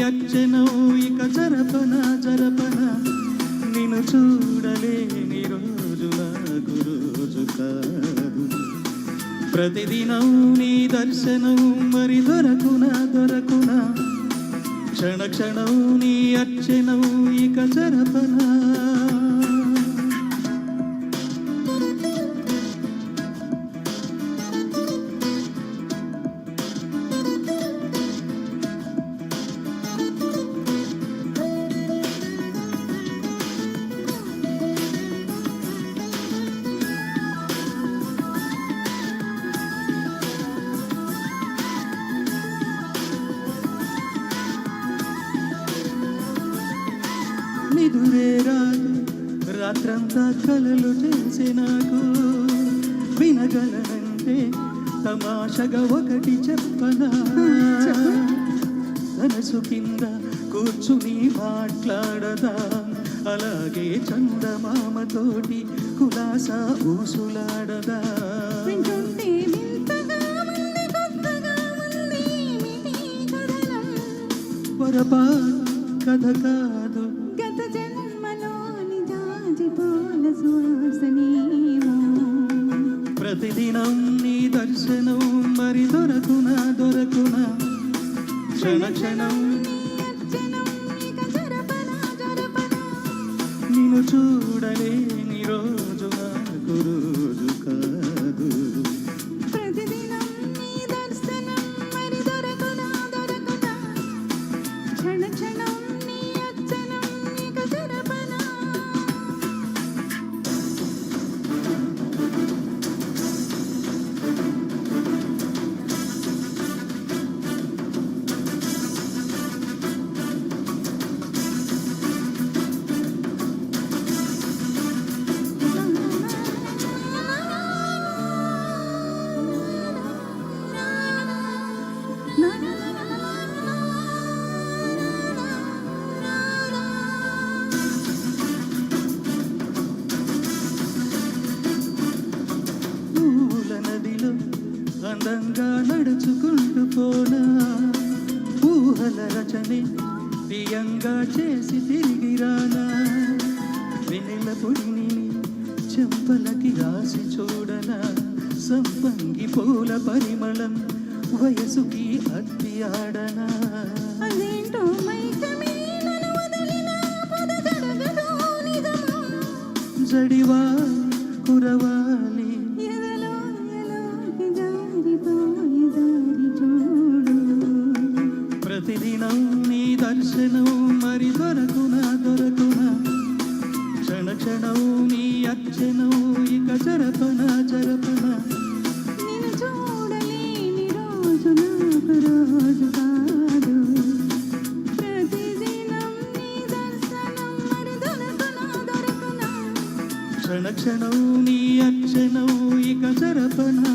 అర్చనో ఇక జరపన జరపన నిన్ను చూడలేని రోజు నాకు రోజు కాదు. ప్రతిదినం నీ దర్శనం మరి దొరకునా దొరకునా క్షణ క్షణం నీ అర్చనం ఇక జరపనా. నిదురే రాదు రాత్రంతా కలలు చేసే నాకు వినగలనంటే తమాషగా ఒకటి చెప్పనా. మనసు కింద కూర్చుని మాట్లాడదా అలాగే చందమామతోటి కులాసా ఊసులాడదా. పొరపా కథ కాదు గత జన్మలోని జాజిపూల సువాసనేమో. ప్రతిదినం నీ దర్శనం మరి దొరకునా దొరకునా క్షణ క్షణం నిన్ను చూడలేని రోజు నాకు రోజు కాదు. ప్రతిదినం నీ దర్శనం మరి దొరకునా దొరకునా క్షణ క్షణం నీ అర్చనం ఇక జరపనా. అందంగా నడుచుకుంటూ పోనా ఊహల రచనే బియ్యంగా చేసి తిరిగి రానా. వెన్నెల పొడిని చెంపలకి రాసి చూడనా సంపంగి పూల పరిమళం వయసుకి అద్ది ఆడనా. అదేంటో మైకమే నన్ను వదిలిన పద జరగదు నిజమా. జడివా కురవాలి ప్రతిదినం నీ దర్శనం మరి దొరకునా దొరకునా క్షణ క్షణం నీ అర్చనం ఇక జరపనా జరపనా. నిన్ను చూడలేని రోజు నాకు రోజు కాదు. ప్రతిదినం నీ దర్శనం మరి దొరకునా దొరకునా క్షణ క్షణం నీ అర్చనం ఇక జరపనా.